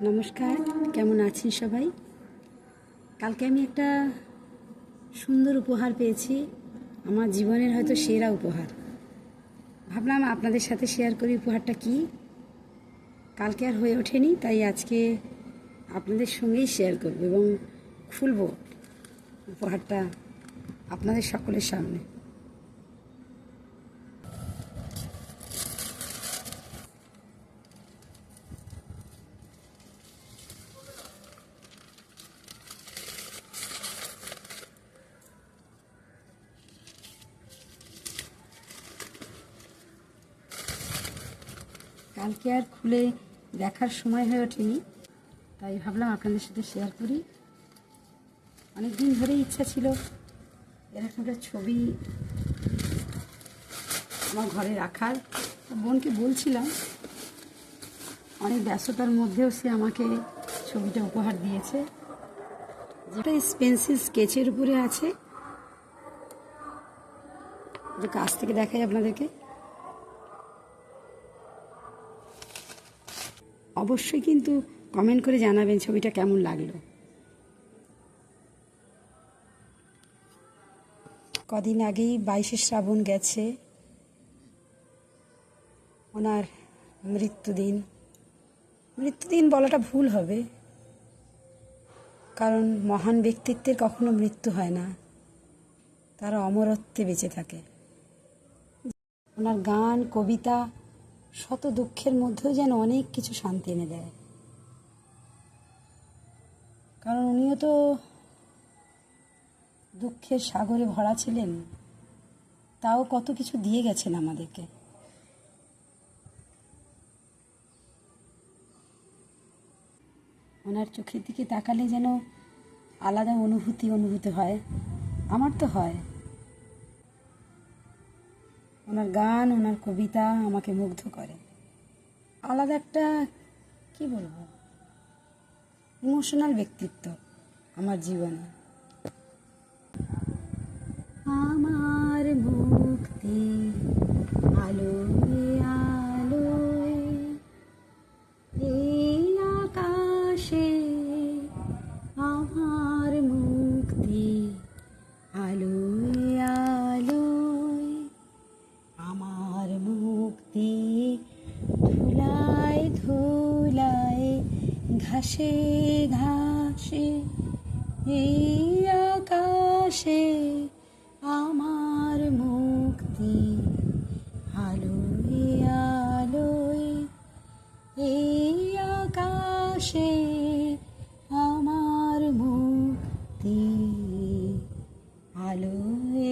নমস্কার, কেমন আছেন সবাই? কালকে আমি একটা সুন্দর উপহার পেয়েছি, আমার জীবনের হয়তো সেরা উপহার। ভাবলাম আপনাদের সাথে শেয়ার করি উপহারটা কি। কালকে আর হয়ে ওঠেনি, তাই আজকে আপনাদের সঙ্গেই শেয়ার করব এবং খুলব উপহারটা আপনাদের সকলের সামনে। কালকে আর খুলে দেখার সময় হয়ে ওঠেনি, তাই ভাবলাম আপনাদের সাথে শেয়ার করি। অনেক দিন ধরেই ইচ্ছা ছিল এরকম একটা ছবি আমার ঘরে রাখার। বোনকে বলছিলাম, অনেক ব্যস্ততার মধ্যেও সে আমাকে ছবিটা উপহার দিয়েছে, যেটা পেন্সিল স্কেচের উপরে আছে। যে কাছ থেকে দেখাই আপনাদেরকে। অবশ্যই কিন্তু কমেন্ট করে জানাবেন ছবিটা কেমন লাগলো। কদিন আগেই 22শে শ্রাবণ গেছে, ওনার মৃত্যুদিন বলাটা ভুল হবে, কারণ মহান ব্যক্তিত্বের কখনো মৃত্যু হয় না, তারা অমরত্বে বেঁচে থাকে। ওনার গান, কবিতা শত দুঃখের মধ্যেও যেন অনেক কিছু শান্তি এনে দেয়। কারণ উনিও তো দুঃখের সাগরে ভরা ছিলেন, তাও কত কিছু দিয়ে গেছেন আমাদেরকে। ওনার চোখের দিকে তাকালে যেন আলাদা অনুভূতি হয়, আমার তো হয়। ওনার গান, ওনার কবিতা আমাকে মুগ্ধ করে। আলাদা একটা, কি বলবো, ইমোশনাল ব্যক্তিত্ব আমার জীবনে। আমার মুক্তি আলোয় আলোয়, এই আকাশে আমার মুক্তি আলোয় আলোয়, আমার মুক্তি ধুলায় ধুলায় ঘাসে ঘাসে, এই আকাশে আমার মুক্তি আলোয় আলোয়, এই আকাশে আমার মুক্তি আলোয়